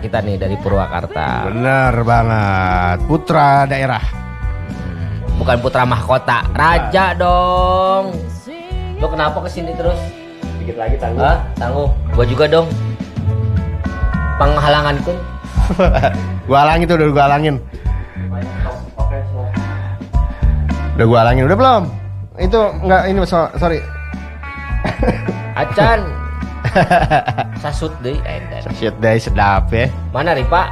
kita nih dari Purwakarta. Bener banget, putra daerah. Bukan putra mahkota, raja dong. Lo kenapa kesini terus? Dikit lagi tangguh. Hah? Tangguh. Gua juga dong. Penghalanganku. Gua halangin tuh, udah gua halangin. Udah gua halangin, udah belum? Itu enggak, ini sorry. Acan. Sasut deh. Shit deh, sedap ya. Mana Ripa?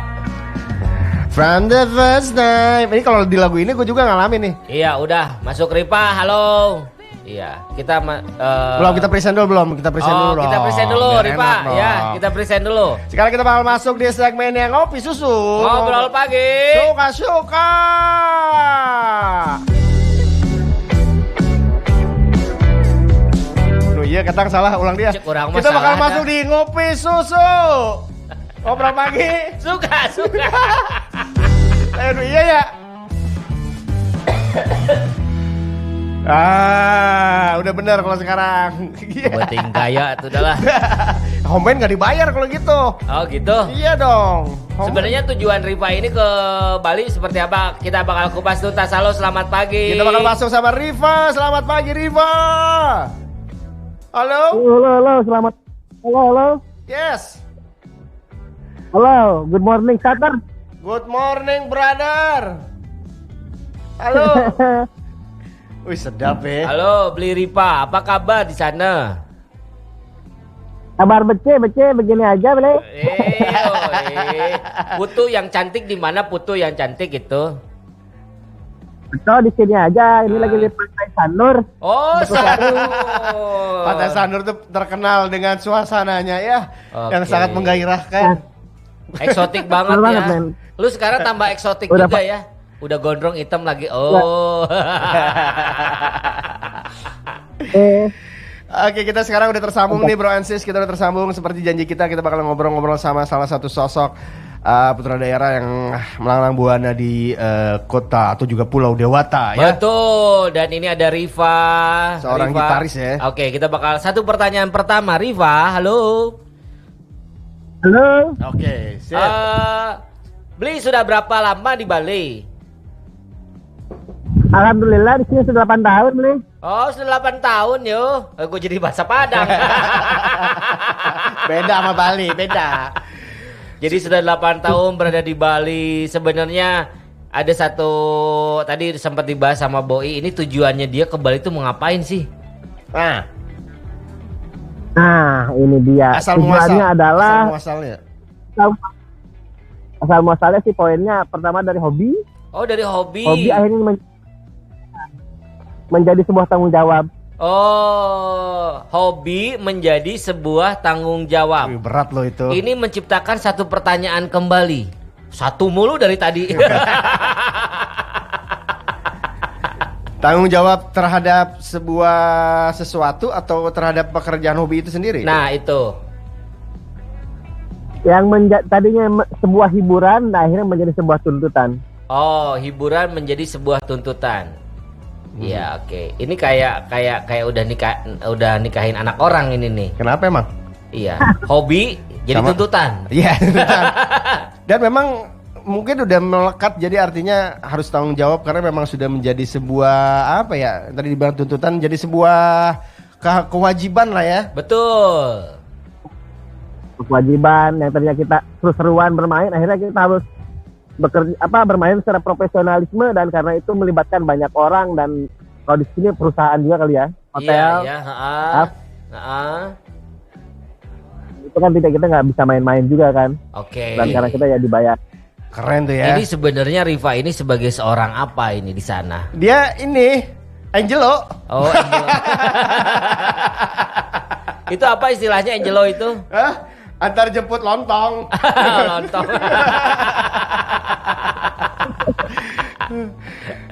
From the first time. Ini kalau di lagu ini gue juga ngalamin nih. Iya udah masuk Ripa, halo. Iya kita belum, kita present dulu belum? Kita present dulu dong. Kita present dulu Ripa, ya kita present dulu. Sekarang kita bakal masuk di segmen yang ngopi susu. Ngobrol pagi. Suka-suka. Duh iya ketang salah, ulang dia. Kita bakal masuk di ngopi susu. Ngobrol pagi. Suka. Aduh iya ya. Udah bener kalau sekarang. Buatin gaya tuh udahlah. Homen gak dibayar kalau gitu. Oh gitu. Iya dong. Sebenarnya tujuan Riva ini ke Bali seperti apa? Kita bakal kupas tuntas. Halo, selamat pagi. Kita bakal masuk sama Riva. Selamat pagi Riva. Halo. Halo, selamat. Halo. Yes. Halo, good morning, Satar. Good morning, brother. Halo. Wih, sedap ya. Halo, beli Ripa. Apa kabar di sana? Kabar bece begini aja, boleh? Putu yang cantik di mana Putu yang cantik itu? Betul, di sini aja. Ini lagi di Pantai Sanur. Oh, Sanur. Pantai Sanur tuh terkenal dengan suasananya ya, yang sangat menggairahkan. Eksotik banget ya. Men. Lu sekarang tambah eksotik udah juga ya. Udah gondrong hitam lagi. Oh. Oke, kita sekarang udah tersambung nih Bro and Sis. Kita udah tersambung seperti janji kita bakal ngobrol-ngobrol sama salah satu sosok putra daerah yang melanglang buana di kota atau juga Pulau Dewata ya. Betul. Dan ini ada Riva, seorang gitaris ya. Oke, kita bakal satu pertanyaan pertama. Riva, halo. Halo. Oke, siap. Beli sudah berapa lama di Bali? Alhamdulillah di sini sudah 8 tahun nih. Oh, sudah 8 tahun yo. Gue jadi bahasa Padang. Beda sama Bali, beda. Jadi sudah 8 tahun berada di Bali. Sebenarnya ada satu tadi sempat dibahas sama Boy. Ini tujuannya dia ke Bali itu mau ngapain sih? Nah, ini dia. Tujuannya adalah asal muasalnya sih poinnya pertama dari hobi. Oh, dari hobi. Hobi akhirnya menjadi sebuah tanggung jawab. Oh, hobi menjadi sebuah tanggung jawab. Berat loh itu. Ini menciptakan satu pertanyaan kembali. Satu mulu dari tadi. Tanggung jawab terhadap sebuah sesuatu atau terhadap pekerjaan hobi itu sendiri? Nah itu. Yang tadinya sebuah hiburan, nah akhirnya menjadi sebuah tuntutan. Oh, hiburan menjadi sebuah tuntutan. Iya, oke. Ini kayak udah nikahin anak orang ini nih. Kenapa emang? Iya, hobi jadi tuntutan. Iya, tuntutan. Dan memang mungkin udah melekat, jadi artinya harus tanggung jawab karena memang sudah menjadi sebuah apa ya? Tadi dibilang tuntutan, jadi sebuah kewajiban lah ya. Betul. Kewajiban yang tadinya kita seru-seruan bermain, akhirnya kita harus bermain secara profesionalisme, dan karena itu melibatkan banyak orang, dan kalau di sini perusahaan juga kali ya, hotel. Iya, itu kan kita nggak bisa main-main juga kan. Oke. Dan karena kita ya dibayar. Keren tuh ya. Ini sebenarnya Riva ini sebagai seorang apa ini di sana? Dia ini Angelo. Oh, Angelo. Itu apa istilahnya Angelo itu? Antar jemput lontong. Lontong.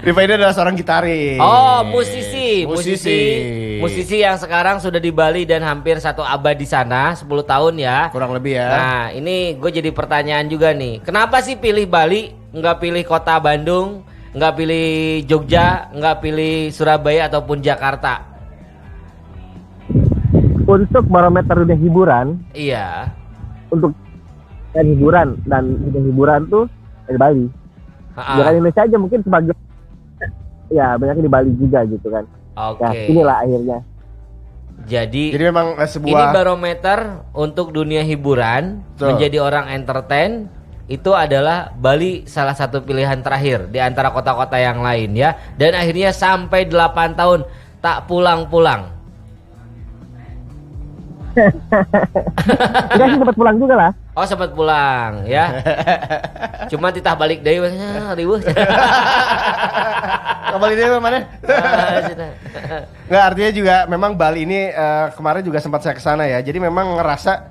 Riva ini adalah seorang gitaris. Oh, musisi yang sekarang sudah di Bali dan hampir 1 abad di sana, 10 tahun ya. Kurang lebih ya. Nah, ini gue jadi pertanyaan juga nih. Kenapa sih pilih Bali, nggak pilih kota Bandung, nggak pilih Jogja, nggak pilih Surabaya ataupun Jakarta? Untuk barometer dunia hiburan. Iya. Untuk dan hiburan tuh di Bali. Bukan Indonesia aja, mungkin sebagai ya banyaknya di Bali juga gitu kan. Oke. Nah, inilah akhirnya. Jadi memang ini sebuah barometer untuk dunia hiburan. Betul. Menjadi orang entertain itu adalah Bali salah satu pilihan terakhir di antara kota-kota yang lain ya. Dan akhirnya sampai 8 tahun tak pulang-pulang. Enggak sih, sempat pulang juga lah. Oh, sempat pulang ya. Cuma titah balik deui riweuh. kembali dia mana? Nggak, artinya juga memang Bali ini kemarin juga sempat saya kesana ya. Jadi memang ngerasa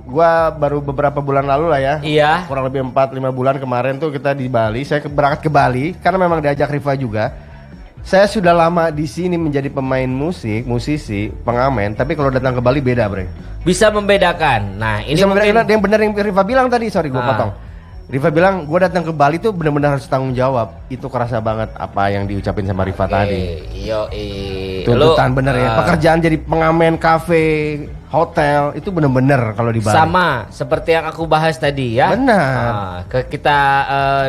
gua baru beberapa bulan lalu lah ya. Iya. Kurang lebih 4-5 bulan kemarin tuh kita di Bali. Saya berangkat ke Bali karena memang diajak Riva juga. Saya sudah lama di sini menjadi pemain musik, musisi, pengamen. Tapi kalau datang ke Bali beda, Bre. Bisa membedakan. Nah, ini Bisa mungkin membedakan yang benar yang Riva bilang tadi. Sorry, gue potong. Riva bilang, gue datang ke Bali tuh benar-benar harus tanggung jawab. Itu kerasa banget apa yang diucapin sama Riva tadi. Tuntutan bener ya. Pekerjaan jadi pengamen kafe, hotel itu bener-bener kalau di Bali. Sama seperti yang aku bahas tadi ya. Benar. Kita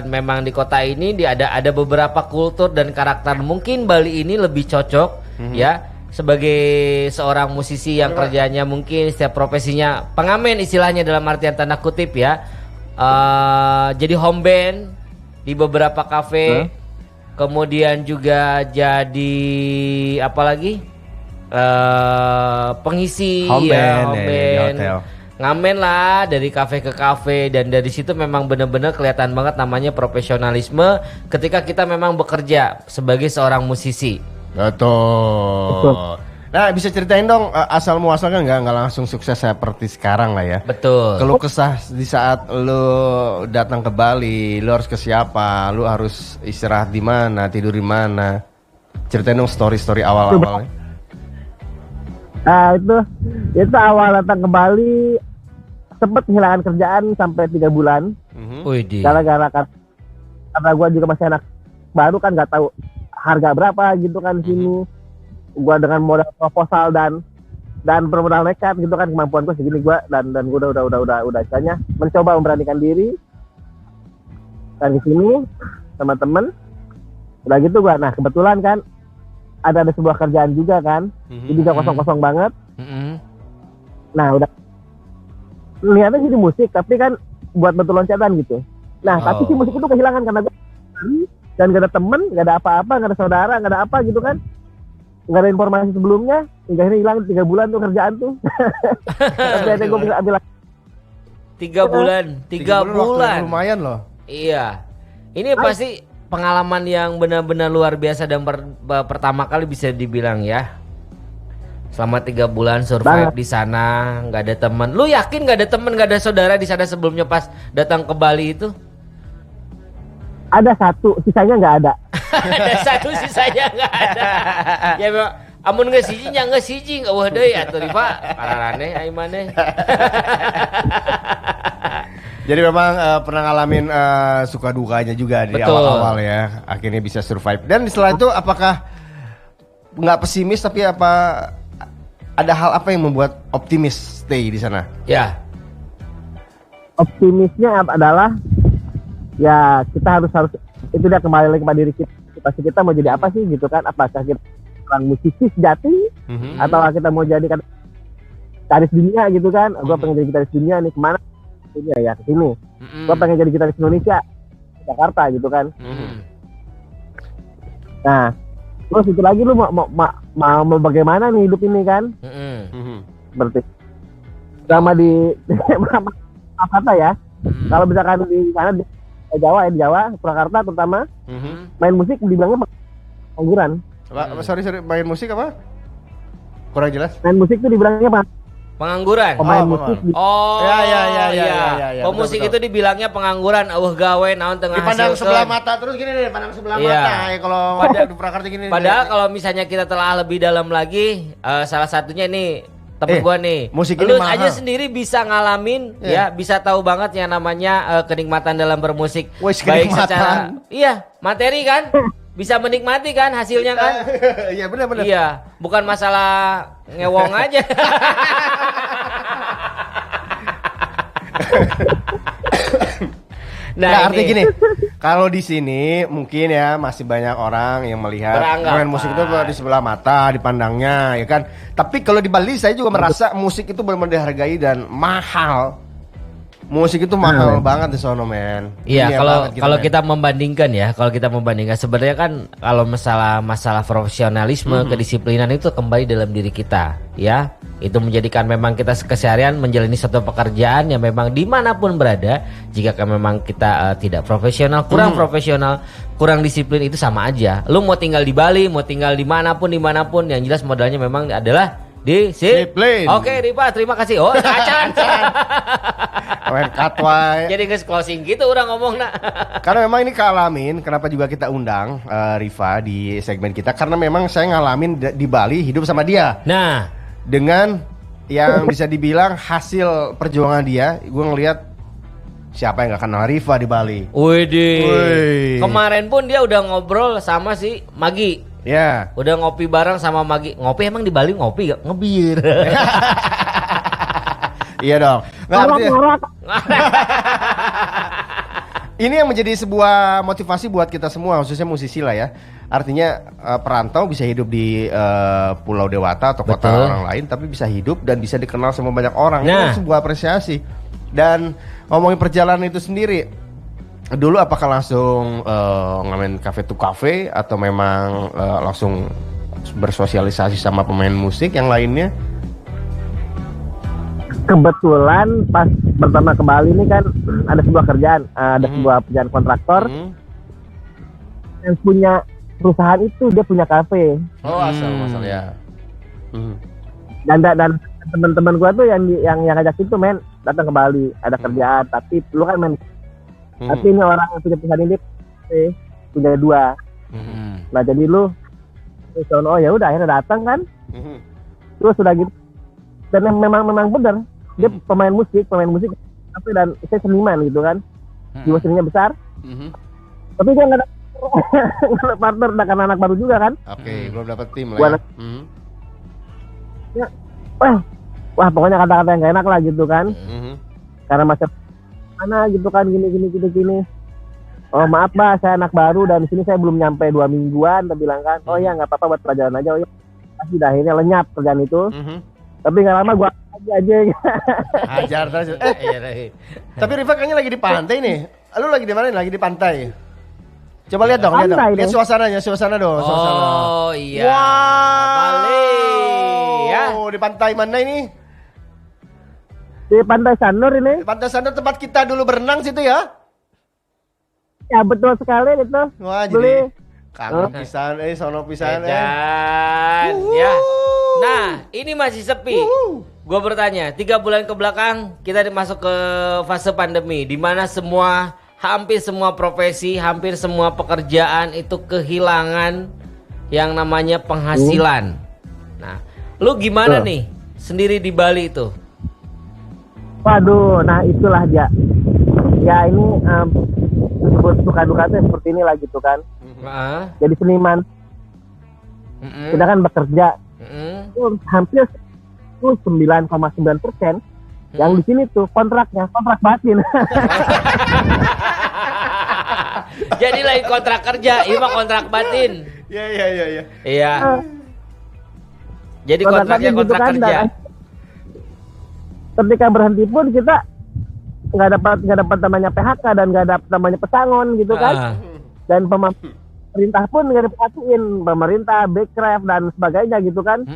memang di kota ini ada beberapa kultur dan karakter. Mungkin Bali ini lebih cocok ya sebagai seorang musisi yang kerjanya mungkin setiap profesinya pengamen istilahnya dalam artian tanda kutip ya. Jadi home band di beberapa kafe. Kemudian juga jadi apa lagi? Pengisi home ya, band, home di band. hotel. Ngamen lah dari kafe ke kafe, dan dari situ memang benar-benar kelihatan banget namanya profesionalisme ketika kita memang bekerja sebagai seorang musisi. Betul. Nah, bisa ceritain dong asal muasalnya nggak langsung sukses seperti sekarang lah ya. Betul. Keluh kesah di saat lu datang ke Bali, lu harus ke siapa, lu harus istirahat di mana, tidur di mana. Ceritain dong story-story awal-awalnya. Nah, itu awal datang ke Bali sempat kehilangan kerjaan sampai 3 bulan. Widih. Gara-gara karena gue juga masih anak baru kan, nggak tahu harga berapa gitu kan di sini. Gua dengan modal proposal dan bermodal nekat gitu kan, kemampuan gua segini gua dan gua udah istilahnya mencoba memberanikan diri dan di sini teman-teman udah gitu gua. Nah, kebetulan kan ada sebuah kerjaan juga kan, jadi gak kosong-kosong banget. Nah, udah lihatnya jadi musik tapi kan buat betul loncatan gitu. Nah, tapi si musik itu kehilangan karena gua dan gak ada temen, gak ada apa-apa, gak ada saudara, gak ada apa gitu kan. Nggak ada informasi sebelumnya, hingga ini hilang 3 bulan tuh kerjaan tuh. Tapi akhirnya gue bisa ambil 3 bulan. 3 bulan. Lumayan loh. Iya. Ini pasti pengalaman yang benar-benar luar biasa dan pertama kali bisa dibilang ya. Selama 3 bulan survive di sana, nggak ada teman. Lu yakin nggak ada teman, nggak ada saudara di sana sebelumnya pas datang ke Bali itu? Ada 1, sisanya nggak ada. Ada 1, sisanya nggak ada. Ya memang, amun nggak siji, nya nggak siji, nggak wah deh atau Riva, kararane, ay maneh. Jadi memang pernah ngalamin suka dukanya juga di awal-awal ya. Akhirnya bisa survive. Dan setelah itu apakah nggak pesimis tapi apa ada hal apa yang membuat optimis stay di sana? Ya. Optimisnya adalah ya kita harus itu dia kembali lagi pada diri kita. Kita mau jadi apa sih gitu kan? Apakah kita orang musisi sejati atau kita mau jadi kan gitaris dunia gitu kan? Gue pengen jadi gitaris dunia nih, kemana? Ini ya ke sini. Gue pengen jadi gitaris Indonesia, Jakarta gitu kan? Nah, terus itu lagi lu mau bagaimana nih hidup ini kan? Berarti sama di Jakarta ya. Kalau misalkan di sana di Jawa, Purwakarta terutama, main musik dibilangnya pengangguran. Sorry, main musik apa? Kurang jelas. Main musik tuh dibilangnya pengangguran. Pemain musik. Ya. Pemusik itu dibilangnya pengangguran. Gawe naon tengah dipandang sebelah mata terus gini deh, pandang sebelah mata. Kalau di Purwakarta gini. Padahal kalau misalnya kita telah lebih dalam lagi, salah satunya nih temen gua nih, musik lu ini mahal. aja sendiri bisa ngalamin ya, bisa tahu banget yang namanya kenikmatan dalam bermusik. Baik secara materi kan, bisa menikmati kan hasilnya kan. Iya benar. Iya, bukan masalah ngewong aja. Nah, artinya gini, kalau di sini mungkin ya masih banyak orang yang melihat Beranggapan. main musik itu di sebelah mata, dipandangnya, ya kan. Tapi kalau di Bali saya juga merasa musik itu benar-benar dihargai dan mahal. Musik itu mahal banget di sono, men. Iya, Dunia kalau banget gitu, kalau men. kita membandingkan sebenarnya kan kalau masalah profesionalisme, kedisiplinan itu kembali dalam diri kita, ya. Itu menjadikan memang kita keseharian menjalani suatu pekerjaan yang memang dimanapun berada, jika memang kita tidak profesional, kurang profesional, kurang disiplin itu sama aja. Lu mau tinggal di Bali, mau tinggal dimanapun, yang jelas modalnya memang adalah disiplin. Oke, Rifa, terima kasih. Oh, acan. Main katwai. Jadi guys closing gitu orang ngomong nak. Karena memang ini kealamin, kenapa juga kita undang Rifa di segmen kita, karena memang saya ngalamin di Bali hidup sama dia. Nah, Dengan yang bisa dibilang hasil perjuangan dia, gue ngelihat siapa yang gak kenal Rifa di Bali. Widih. Kemarin pun dia udah ngobrol sama si Magi. Ya. Udah ngopi bareng sama Magi. Ngopi emang di Bali ngopi gak? Ngebir. Iya dong. Nah, artinya, ini yang menjadi sebuah motivasi buat kita semua, khususnya musisi lah ya. Artinya perantau bisa hidup di Pulau Dewata atau kota Betul. orang lain, tapi bisa hidup dan bisa dikenal sama banyak orang. Itu Nah. kan sebuah apresiasi. Dan ngomongin perjalanan itu sendiri, dulu apakah langsung ngamen cafe to cafe atau memang langsung bersosialisasi sama pemain musik yang lainnya? Kebetulan pas pertama ke Bali ini kan ada sebuah kerjaan, ada sebuah pekerjaan kontraktor yang punya perusahaan itu, dia punya kafe. Oh, asal ya. Dan teman-teman gua tuh yang ngajak itu men datang ke Bali, ada kerjaan, tapi lu kan men, tapi ini orang yang punya perusahaan ini punya dua. Nah jadi lu oh ya udah akhirnya datang kan, terus udah gitu, dan memang bener dia pemain musik tapi dan saya seniman gitu kan, jiwa seninya besar, tapi dia nggak ada partner, karena anak baru juga kan. Oke, belum dapat tim Gua lah ya. Wah pokoknya kata-kata yang gak enak lah gitu kan, karena masih mana gitu kan, gini. Oh maaf mbak, saya anak baru dan di sini saya belum nyampe 2 mingguan. Dia bilang kan, oh ya nggak apa-apa buat pelajaran aja. Oh ya, pasti dah akhirnya lenyap kerjaan itu. Tapi nggak lama gua aja. Hajar terus. Tapi Rifa kayaknya lagi di pantai nih. Lu lagi di mana? Lagi di pantai. Coba lihat dong, Pantai lihat dong. suasana dong, suasana. oh iya. Wow. Bali ya. Di pantai mana ini? Di Pantai Sanur ini. Di pantai sana tempat kita dulu berenang situ ya? Ya betul sekali itu. Wah, Beli. jadi kangen pisan, sono pisan. Edan, ya. Nah, ini masih sepi. Gua bertanya, 3 bulan ke belakang kita masuk ke fase pandemi, di mana hampir semua profesi, hampir semua pekerjaan itu kehilangan yang namanya penghasilan. Nah, lu gimana nih sendiri di Bali itu? Waduh, nah itulah dia. Ya ini disebut suka duka tuh seperti inilah gitu kan. Jadi seniman, kita kan bekerja itu hampir 9,9% yang di sini tuh kontrak batin. Jadi lain kontrak kerja, ini mah kontrak batin. Iya. Iya. Jadi kontraknya gitu kontrak kan, kerja. dan ketika berhenti pun kita nggak dapat namanya PHK dan nggak dapat namanya pesangon gitu kan. Dan pemerintah pun nggak diperhatiin, pemerintah, Backcraft dan sebagainya gitu kan.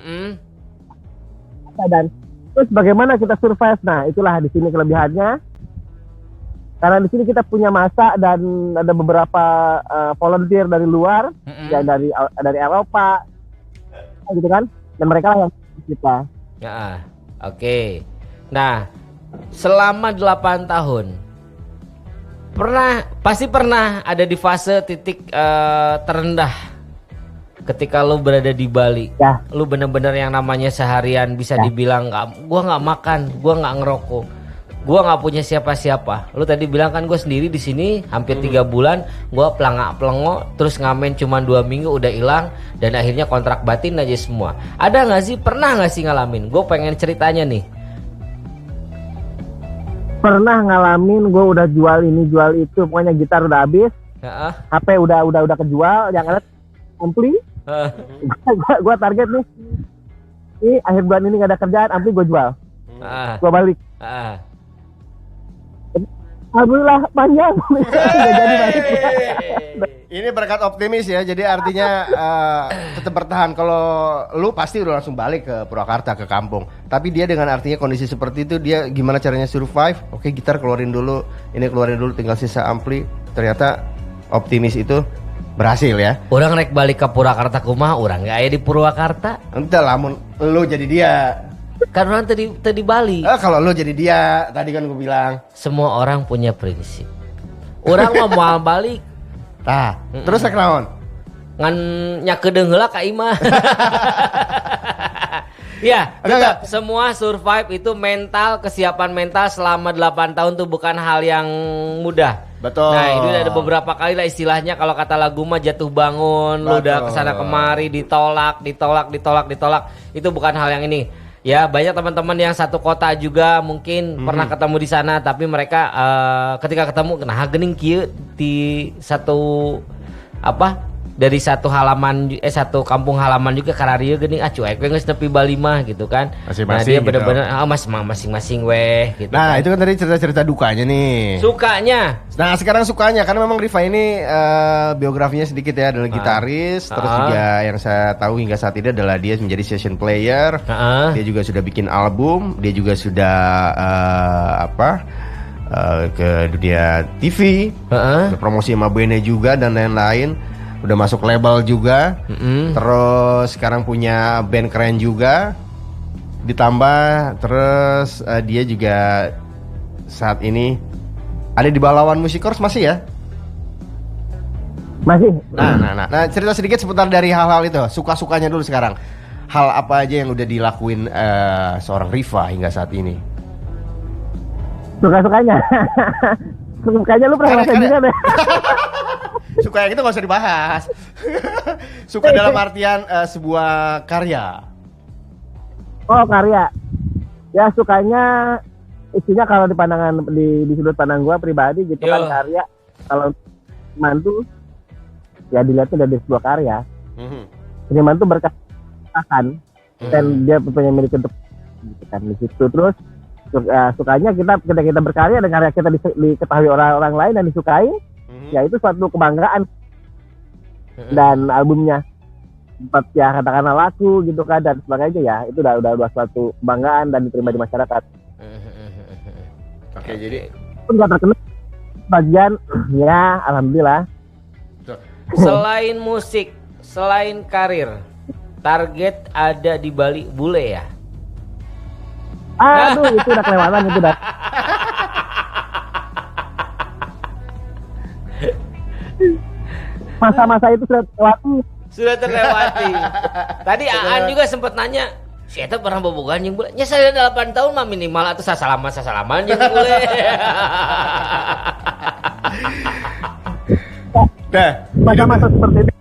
Dan terus bagaimana kita survive? Nah itulah di sini kelebihannya, karena di sini kita punya masa dan ada beberapa volunteer dari luar, ya dari Eropa gitu kan, dan mereka lah yang kita. Ya, oke. Nah, selama 8 tahun pasti pernah ada di fase titik terendah ketika lu berada di Bali. Ya. Lu bener-bener yang namanya seharian bisa dibilang gua nggak makan, gua nggak ngerokok, gua nggak punya siapa-siapa. Lu tadi bilang kan gua sendiri di sini hampir 3 bulan, gua pelangak-pelengok, terus ngamen cuma 2 minggu udah hilang, dan akhirnya kontrak batin aja semua. Ada nggak sih, pernah nggak sih ngalamin? Gue pengen ceritanya nih. pernah ngalamin gue udah jual ini jual itu, pokoknya gitar udah habis, HP udah kejual, yang ada ampli. Gue target nih, ini akhir bulan ini gak ada kerjaan, ampli gue jual, gue balik. Alhamdulillah panjang. Udah jadi balik. Ini berkat optimis ya, jadi artinya tetap bertahan. Kalau lu pasti udah langsung balik ke Purwakarta, ke kampung. Tapi dia dengan artinya kondisi seperti itu, dia gimana caranya survive? Oke, gitar keluarin dulu, ini keluarin dulu, tinggal sisa ampli. Ternyata optimis itu berhasil ya. Orang rek balik ke Purwakarta kumaha, orang gak ada di Purwakarta. Entah lamun lu jadi dia. Kan orang tadi Bali. Kalau lu jadi dia, tadi kan gue bilang. Semua orang punya prinsip. Orang mau balik. Tah, terus rek naon? Ngan nyakedeung heula ka imah. Ya, tetap semua survive itu mental, kesiapan mental selama 8 tahun tuh bukan hal yang mudah. Betul. Nah, itu ada beberapa kali lah istilahnya kalau kata lagu mah jatuh bangun, lu udah kesana kemari ditolak. Itu bukan hal yang ini. Ya, banyak teman-teman yang satu kota juga mungkin pernah ketemu di sana, tapi mereka ketika ketemu nah geuning kieu di satu dari satu satu kampung halaman juga kararieu geuning cuek we geus nepi Bali mah gitu kan. Nah, dia bener-bener masing-masing weh gitu. Nah, kan. itu kan tadi cerita-cerita dukanya nih. Sukanya. Nah, sekarang sukanya karena memang Riva ini biografinya sedikit ya, adalah gitaris, terus juga yang saya tahu hingga saat ini adalah dia menjadi session player. Dia juga sudah bikin album, dia juga sudah ke dunia TV, promosi sama bandnya juga dan lain-lain. Udah masuk label juga, terus sekarang punya band keren juga, ditambah terus dia juga saat ini ada di Balawan Musikors masih ya? Masih. Nah, cerita sedikit seputar dari hal-hal itu, suka-sukanya dulu sekarang. Hal apa aja yang udah dilakuin seorang Riva hingga saat ini? Suka-sukanya. Sukanya lu pernah ngerasain juga deh. Suka yang itu gak usah dibahas. Suka dalam artian sebuah karya. Oh, karya. Ya sukanya isinya kalau di pandangan di sudut pandang gua pribadi gitu kan, karya kalau mantu ya dilihatnya dari sebuah karya. Seniman tuh berkesan dan dia punya milik untuk gitu kan di situ. Terus sukanya kita berkarya dan karya kita diketahui orang lain dan disukai, ya itu suatu kebanggaan. Dan albumnya sempat ya katakanlah laku gitu kan dan sebagainya, ya itu udah suatu kebanggaan dan diterima di masyarakat. Oke, jadi pun gak terkenal bagian ya alhamdulillah. Selain musik, selain karir, target ada di Bali bule ya? Aduh, itu udah kelewatan itu dah. Masa-masa itu sudah terlewati. Sudah terlewati. Tadi Aan juga sempat nanya, si Eta pernah bobogan yang bule? Ya saya 8 tahun mah minimal atau sasalaman yang bule. Nah, masa-masa seperti itu.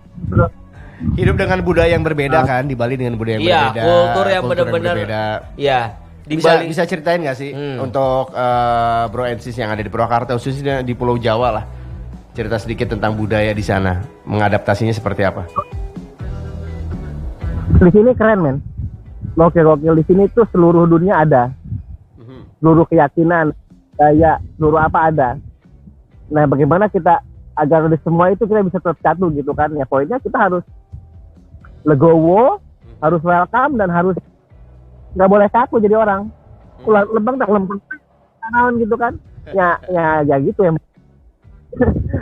Hidup dengan budaya yang berbeda kan, di Bali dengan budaya yang berbeda. Kultur yang benar-benar. Iya. Bisa ceritain nggak sih untuk Bro and Sis yang ada di Purwakarta, khususnya di Pulau Jawa lah, cerita sedikit tentang budaya di sana, mengadaptasinya seperti apa? Di sini keren men, gokil di sini tuh seluruh dunia ada, seluruh keyakinan, daya, seluruh apa ada. Nah bagaimana kita agar di semua itu kita bisa tercatu gitu kan? Ya poinnya kita harus legowo, harus welcome dan harus nggak boleh kaku jadi orang. Lembang tak lempeng tanaman gitu kan? Ya gitu ya.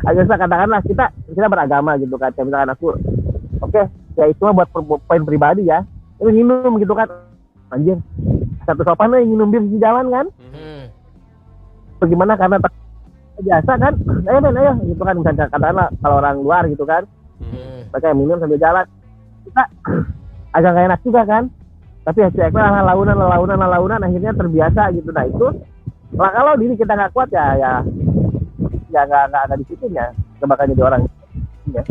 Agak saya katakanlah kita beragama gitu kan. Kayak misalkan aku, oke, ya itu mah buat poin pribadi ya. Ini minum gitu kan, anjir. Satu sopan nih minum bir di jalan kan? Bagaimana karena biasa kan? Ayo gitu kan. Misalkan katakanlah kalau orang luar gitu kan, mereka minum sambil jalan. Kita agak nggak enak juga kan? Tapi hasilnya launan akhirnya terbiasa gitu. Nah itu kalau diri kita nggak kuat ya nggak di situ ya, nggak bakal jadi orang ya.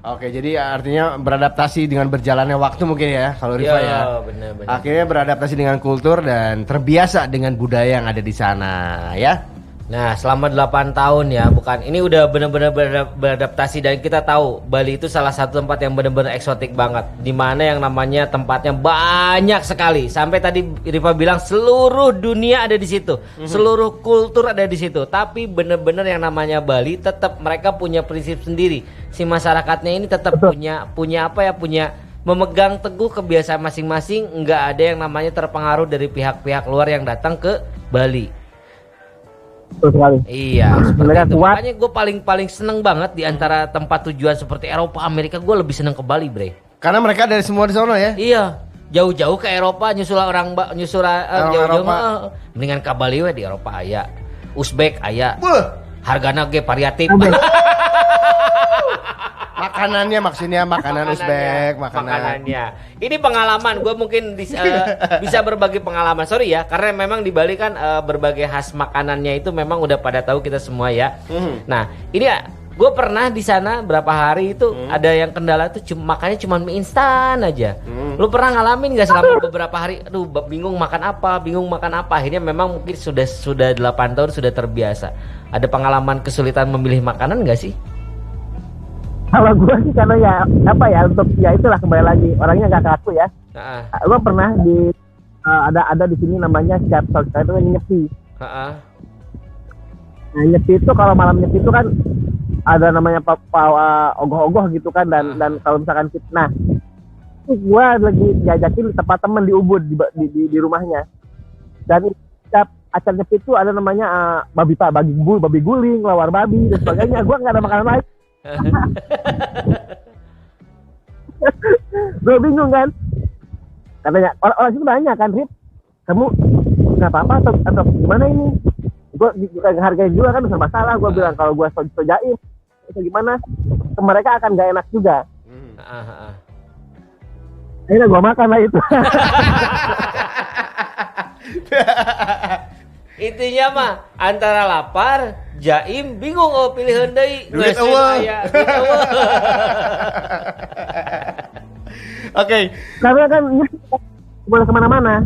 Oke, jadi artinya beradaptasi dengan berjalannya waktu mungkin ya kalau Rifa ya. Bener. Akhirnya beradaptasi dengan kultur dan terbiasa dengan budaya yang ada di sana ya. Nah, selama 8 tahun ya, bukan ini udah benar-benar beradaptasi, dan kita tahu Bali itu salah satu tempat yang benar-benar eksotik banget, dimana yang namanya tempatnya banyak sekali. Sampai tadi Rifa bilang seluruh dunia ada di situ, seluruh kultur ada di situ. Tapi benar-benar yang namanya Bali tetap mereka punya prinsip sendiri. Si masyarakatnya ini tetap punya apa ya, punya memegang teguh kebiasaan masing-masing. Nggak ada yang namanya terpengaruh dari pihak-pihak luar yang datang ke Bali. Betul sekali. Iya, seperti Mereka itu. kuat. Makanya gue paling seneng banget di antara tempat tujuan seperti Eropa, Amerika, gue lebih seneng ke Bali, bre. Karena mereka dari semua di sana ya. Iya, jauh-jauh ke Eropa nyusul jauh-jauh mendingan ke Bali we, di Eropa aya. Uzbek aya. Hargana ge variatif. Makanannya maksudnya makanan Uzbek, makanannya. Ini pengalaman gue mungkin bisa berbagi pengalaman. Sorry ya, karena memang di Bali kan berbagai khas makanannya itu memang udah pada tahu kita semua ya. Nah, ini ya gue pernah di sana berapa hari itu ada yang kendala tuh makannya cuma mie instan aja. Lu pernah ngalamin nggak selama beberapa hari? Aduh, bingung makan apa. Akhirnya memang mungkin sudah 8 tahun sudah terbiasa. Ada pengalaman kesulitan memilih makanan nggak sih? Kalau gue sih karena ya apa ya, untuk ya itulah kembali lagi orangnya nggak kaku ya. Gue pernah di ada di sini namanya siap itu kan nyepi. Nah, nyepi itu kalau malam nyepi itu kan ada namanya ogoh-ogoh gitu kan, dan kalau misalkan kita, nah gue lagi diajakin di tempat temen di Ubud di rumahnya, dan setiap acara nyepi itu ada namanya babi guling, lawar babi dan sebagainya. Gue nggak ada makanan lain. Gue bingung kan, katanya orang itu banyak kan, Rip, kamu nggak apa-apa atau gimana ini? Gue hargain juga kan, besar masalah. Gue bilang kalau gue sojain itu gimana, ke mereka akan nggak enak juga. Akhirnya gue makan lah itu. Intinya mah antara lapar, jaim, bingung pilih deui. Duit eueuh. Oke. Karena kan boleh kemana-mana.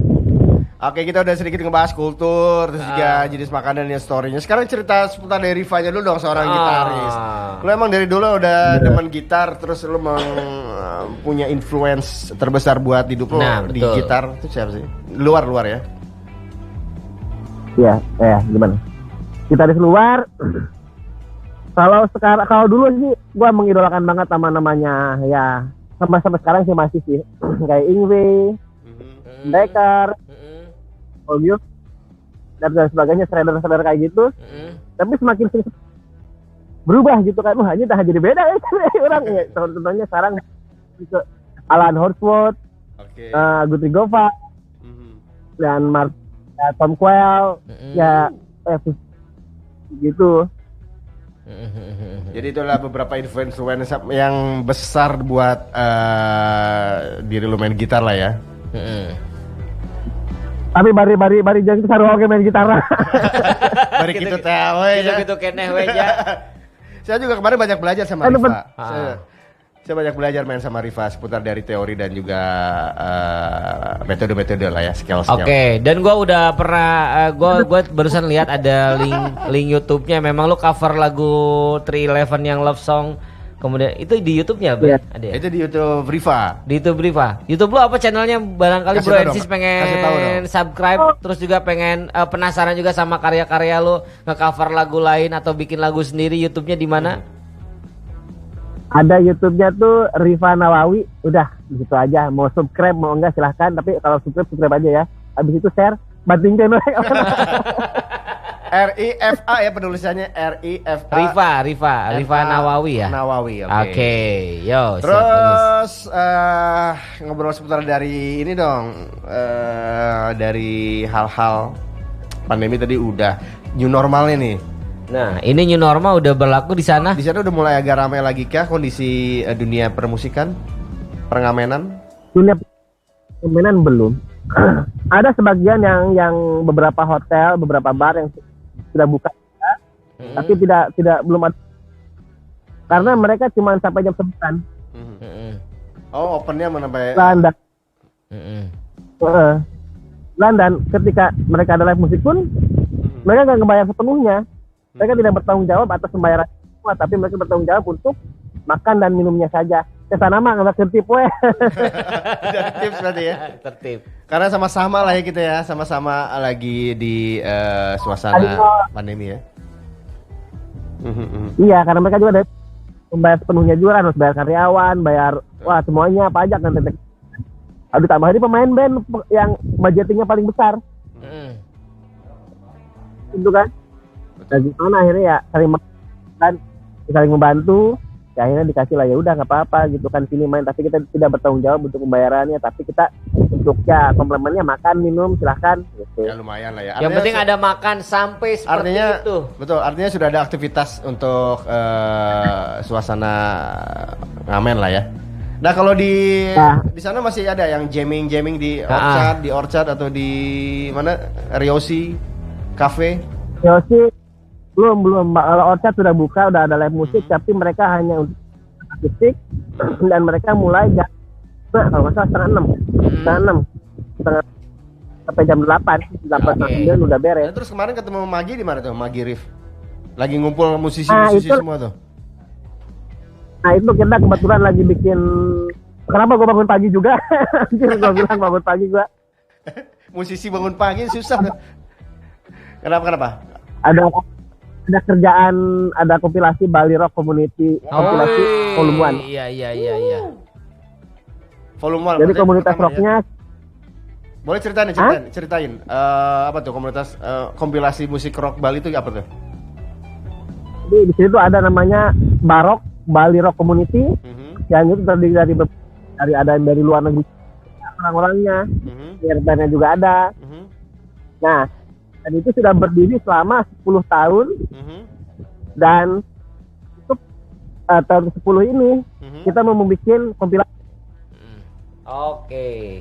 Oke, kita udah sedikit ngebahas kultur, terus juga jenis makanan dan story-nya. Sekarang cerita seputar dari Rifanya dulu dong, seorang gitaris. Lu emang dari dulu udah demen gitar, terus lu punya influence terbesar buat hidup lu di gitar itu siapa sih? Luar ya? Iya, gimana? Gitaris luar. Kalau dulu sih gua mengidolakan banget sama namanya ya, sampai sekarang sih masih sih. Kayak Ingwe, Decker, Ogyo, dan sebagainya, Shredder kayak gitu. Tapi semakin berubah gitu kan, wah ini dah jadi beda ya orang ya. Contohnya sekarang Alan Horsworth, Guthrie Govan, dan Tom Quayle, ya gitu. Jadi itulah beberapa influence yang besar buat diri lu main gitar lah ya. Tapi bari jangan sarua oge main gitar. Bari kitu teh we. Gitu keneh we ya. Saya juga kemarin banyak belajar sama Rifa. Saya banyak belajar main sama Rifa seputar dari teori dan juga metode-metode lah ya, skill. Oke, dan gua udah pernah gua barusan lihat ada link YouTube-nya, memang lu cover lagu 311 yang Love Song. Kemudian itu di YouTube-nya, Bro? Ada ya? Itu di YouTube Rifa. Di YouTube Rifa. YouTube lu apa channelnya? Barangkali Bro Ensis pengen subscribe, terus juga pengen penasaran juga sama karya-karya lu, nge-cover lagu lain atau bikin lagu sendiri. YouTube-nya di mana? Ada YouTube-nya tuh Rifa Nawawi. Udah gitu aja. Mau subscribe mau enggak silahkan. Tapi kalau subscribe aja ya. Habis itu share, banting channel. RIFA ya penulisannya, RIFA. Rifa Nawawi ya. Nawawi. Oke. Yo. Terus ngobrol seputar dari ini dong. Dari hal-hal pandemi tadi udah, new normalnya nih. Nah, ini new normal udah berlaku di sana. Di sana udah mulai agak ramai lagi kah kondisi dunia permusikan, pengamenan? Dunia permainan belum. Ada sebagian yang beberapa hotel, beberapa bar yang sudah buka, tapi tidak belum ada Karena mereka cuma sampai jam 9. Mm-mm. Oh, opennya sampai Dan Mm-mm. dan ketika mereka ada live musik pun mereka nggak ngebayar sepenuhnya. Mereka tidak bertanggung jawab atas pembayaran semua, tapi mereka bertanggung jawab untuk makan dan minumnya saja. Kesana mah nggak tertib weh. Dari tips berarti ya. Tertib. Karena sama-sama lah ya kita ya, sama-sama lagi di suasana pandemi ya. Iya, karena mereka juga ada membayar sepenuhnya juga, harus bayar karyawan, bayar semuanya pajak dan tetek. Aduh, tambah lagi pemain band yang budgetingnya paling besar, Mm-mm. itu kan. Dan gimana akhirnya ya saling membantu. Ya, akhirnya dikasih lah, ya udah nggak apa-apa gitu kan, sini main, tapi kita tidak bertanggung jawab untuk pembayarannya, tapi kita untuk ya komplemennya makan minum silahkan gitu. Ya lumayan lah ya. Yang penting ada makan sampai seperti artinya, itu. Betul, artinya sudah ada aktivitas untuk suasana ngamen lah ya. Nah kalau di sana masih ada yang jamming di Orchard atau di mana Ryoshi Cafe? Yosi belum. Kalau Orchard sudah buka, udah ada live musik, tapi mereka hanya untuk akustik dan mereka mulai jam kalau nggak salah setengah enam sampai jam 8 udah beres. Nah, terus kemarin ketemu Magi di mana tuh? Magi Riff lagi ngumpul musisi semua tuh. Nah itu kita kebetulan lagi bikin. Kenapa gue bangun pagi juga? Gue bilang bangun pagi gue. Musisi bangun pagi susah. Kenapa? Ada kerjaan, ada kompilasi Bali Rock Community, kompilasi volume 1. Iya. Volume 1. Jadi komunitas rocknya. Boleh ceritain. Apa tuh komunitas kompilasi musik rock Bali itu apa tuh? Jadi di situ ada namanya Barok Bali Rock Community, yang itu terdiri dari ada yang dari luar negeri orang-orangnya, bandnya juga ada. Nah, dan itu sudah berdiri selama 10 tahun, dan untuk tahun 10 ini kita mau membuat kompilasi. Oke.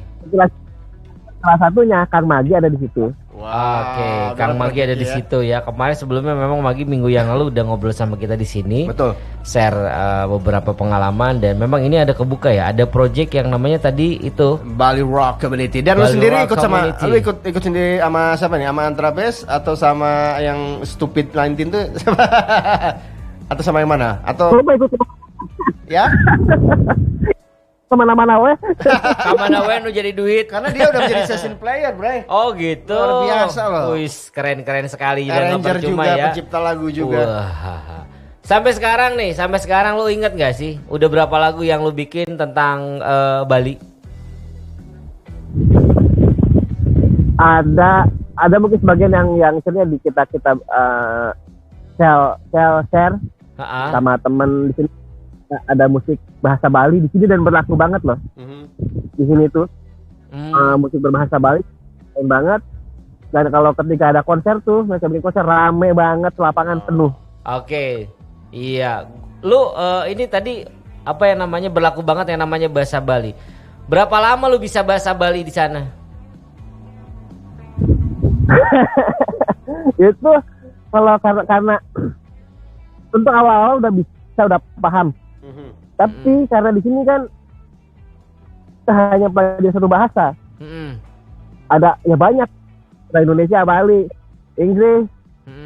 Salah satunya Kang Magi ada di situ. Oke, Kang Magi ada di situ ya. Kemarin sebelumnya memang Magi minggu yang lalu udah ngobrol sama kita di sini. Betul. Share beberapa pengalaman, dan memang ini ada kebuka ya. Ada project yang namanya tadi itu Bali Rock Community. Dan lu sendiri ikut sama ikut sendiri sama siapa nih? Sama Antrabes atau sama yang Stupid 19 tuh? Atau sama yang mana? Atau ikut ya? Kemana-mana weh. Kamana we nu jadi duit. Karena dia udah menjadi session player, Bray. Oh gitu. Luar biasa loh. Wis, keren-keren sekali. Arranger dan juga, ya. pencipta lagu juga. Wah. Sampai sekarang lu inget gak sih? Udah berapa lagu yang lu bikin tentang Bali? Ada mungkin sebagian yang sebenarnya di kita share sama temen di sini. Ada musik bahasa Bali di sini dan berlaku banget loh. Di sini tuh musik berbahasa Bali keren banget. Dan kalau ketika ada konser tuh, mereka bikin konser rame banget, lapangan penuh. Oke. Iya. Lu ini tadi apa yang namanya berlaku banget yang namanya bahasa Bali. Berapa lama lu bisa bahasa Bali di sana? Itu kalau karena untuk awal-awal udah paham. Tapi karena di sini kan hanya belajar satu bahasa. Ada ya banyak, ada Indonesia, Bali, Inggris,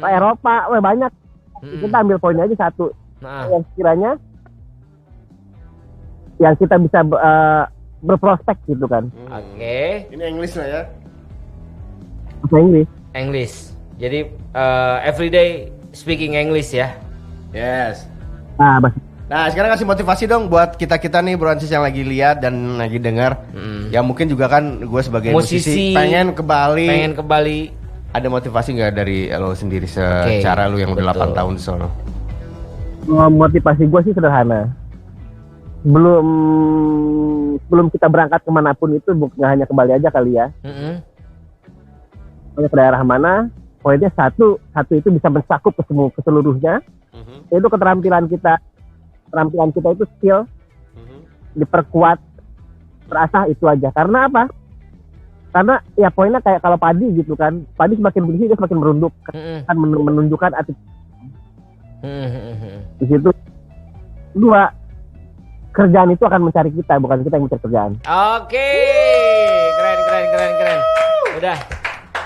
Eropa, banyak. Kita ambil poinnya aja satu. Yang sekiranya yang kita bisa berprospek gitu kan. Oke. Ini English lah ya. Bahasa English. Jadi everyday speaking English ya. Yes. Nah, sekarang kasih motivasi dong buat kita nih Bronsis yang lagi lihat dan lagi dengar. Ya mungkin juga kan gue sebagai musisi pengen ke Bali. Ada motivasi nggak dari lo sendiri secara lo yang udah 8 tahun di sono? Motivasi gue sih sederhana. Sebelum kita berangkat kemanapun itu bukan hanya ke Bali aja kali ya. Ke daerah mana? Poinnya satu itu bisa mencakup ke seluruhnya. Itu keterampilan kita itu skill diperkuat, terasah itu aja. Karena apa? Karena ya poinnya kayak kalau padi gitu kan, padi semakin bersih dia semakin merunduk, kan menunjukkan attitude. Di situ Dua, kerjaan itu akan mencari kita, bukan kita yang mencari kerjaan. Oke, keren. Udah.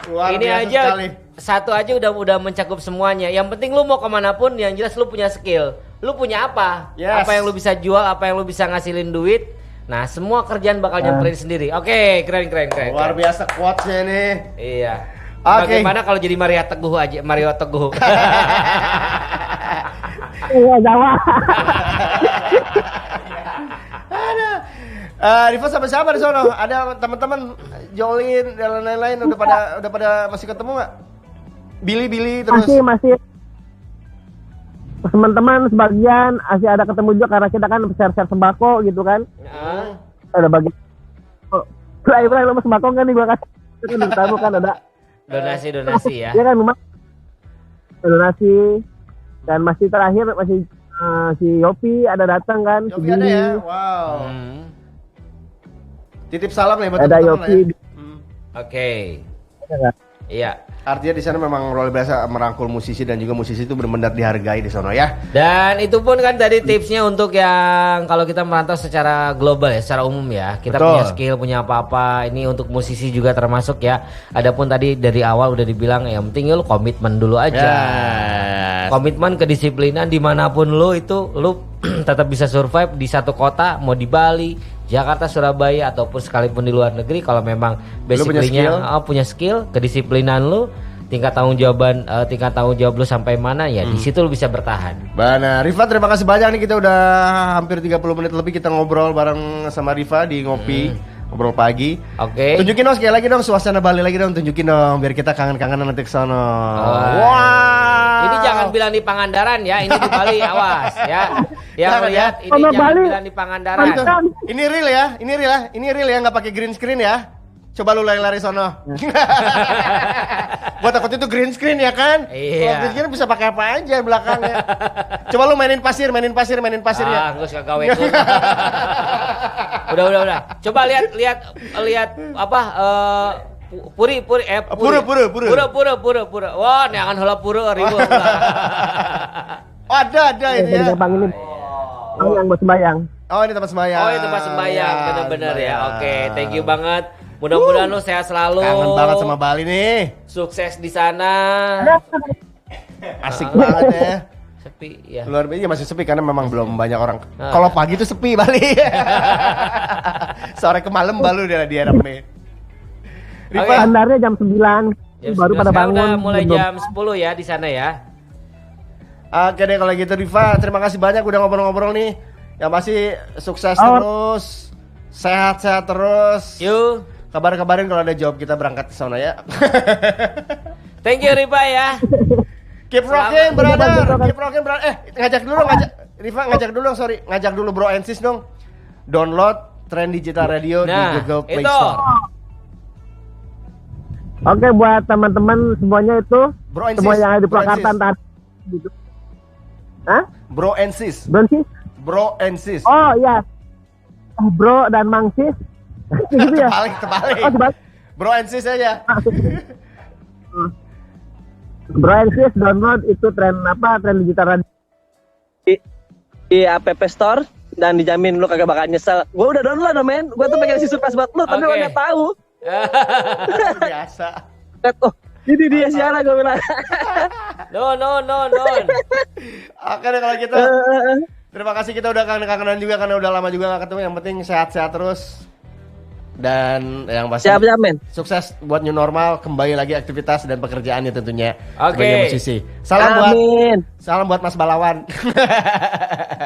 Luar Ini biasa aja sekali. satu aja udah mencakup semuanya. Yang penting lu mau kemanapun, yang jelas lu punya skill. Lu punya apa? Yes. Apa yang lu bisa jual? Apa yang lu bisa ngasilin duit? Nah, semua kerjaan bakal nyamperin sendiri. Oke, keren. Luar biasa quotes-nya nih. Iya. Oke. Bagaimana kalau jadi Mario Teguh? Iya, Jawa. Riva sama siapa di sono? Ada teman-teman Jolin dan lain-lain udah pada masih ketemu nggak? Billy terus. Masih. Teman-teman sebagian masih ada ketemu juga karena kita kan share sembako gitu kan. Ada bagi. Ibrahim lo sembako kan nih gua kasih. Kan tamu kan ada donasi ya. Iya kan memang donasi dan masih terakhir si Yopi ada datang kan. Yopi ada ya. Wow. Titip salam nih buat ada teman-teman Yopi. ya. Oke. Iya. Artinya di sana memang luar biasa merangkul musisi dan juga musisi itu benar-benar dihargai di sono ya. Dan itu pun kan tadi tipsnya untuk yang kalau kita merantau secara global ya, secara umum ya. Kita Betul. punya skill, punya apa-apa. Ini untuk musisi juga termasuk ya. Adapun tadi dari awal udah dibilang yang penting lu komitmen dulu aja. Yes. Komitmen, kedisiplinan dimanapun lu itu lu tetap bisa survive di satu kota, mau di Bali, Jakarta, Surabaya ataupun sekalipun di luar negeri. Kalau memang basically-nya punya skill, kedisiplinan lu, tingkat tanggung jawab lu sampai mana ya di situ lu bisa bertahan. Nah, Riva terima kasih banyak nih, kita udah hampir 30 menit lebih kita ngobrol bareng sama Riva di ngopi, ngobrol pagi. Oke. Tunjukin dong sekali lagi dong suasana Bali lagi dong, tunjukin dong biar kita kangen-kangenan nanti ke sono. Wow. Ini jangan bilang di Pangandaran ya, ini di Bali, awas ya. Yang Jangan lihat ya. ini Sama jangan Bali. bilang di Pangandaran. Ini real ya, ini real ya, nggak pakai green screen ya. Coba lu lari-lari sono. Gua takut itu green screen ya kan? Iya. Kalau green screen bisa pakai apa aja belakangnya. Coba lu mainin pasir ya. Enggak usah gawe tuh. Udah. Coba lihat apa puri. Pura. Wah, neangan heula pura ribu. Oh, ada ini ya. Gampang ini. Yang buat sembayang. Oh, ini tempat sembahyang. Oh, itu pas sembahyang, bener-bener ya. Oke, thank you banget. Mudah-mudahan lu sehat selalu. Kangen banget sama Bali nih. Sukses di sana. Asik banget ya. Sepi ya. Luar biasa masih sepi karena memang belum banyak orang. Kalau pagi itu sepi Bali. Sore ke malam baru dia rame. Riva, Standarnya jam 9. Baru pada sekarang bangun. udah mulai jam 10 ya di sana ya. oke deh kalau gitu Riva, terima kasih banyak udah ngobrol-ngobrol nih. Yang masih sukses terus, sehat-sehat terus. Yuk. Kabarin kalau ada job kita berangkat ke sana ya. Thank you Riva ya. Keep rocking brother. Ngajak dulu dong, Riva ngajak dulu dong, ngajak dulu Bro and Sis dong. Download Trend Digital Radio di Google Play Store. Oke, buat teman-teman semuanya itu, Bro and semua Sis, yang ada di Bro and Purwakarta Sis. tadi gitu. Hah? Bro and Sis. Bro Bro sih? and Sis. Oh iya. Bro dan Mang Sis. Gitu ya? Terbalik. Oh, sebalik. Bro and Sis aja. Bro and Sis download itu tren digital radio. Di App Store dan dijamin lu kagak bakal nyesel. Gua udah download men. Gua tuh pengen surprise buat lu tapi Oke. gua enggak tahu. Biasa. Oh, ini dia siaran gua bilang. No. Oke deh kalau gitu. Terima kasih, kita udah kangen-kangenan juga karena udah lama juga gak ketemu. Yang penting sehat-sehat terus. Dan yang pasti Siap men. sukses buat new normal, kembali lagi aktivitas dan pekerjaannya tentunya Oke. sebagai musisi. Salam Amin. buat Mas Balawan.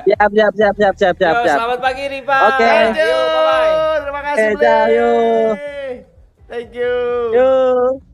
Siap. Yo, selamat pagi Riva. Oke. Thank you. Yo, bye-bye. Terima kasih. Ciao. Thank you. Yuk.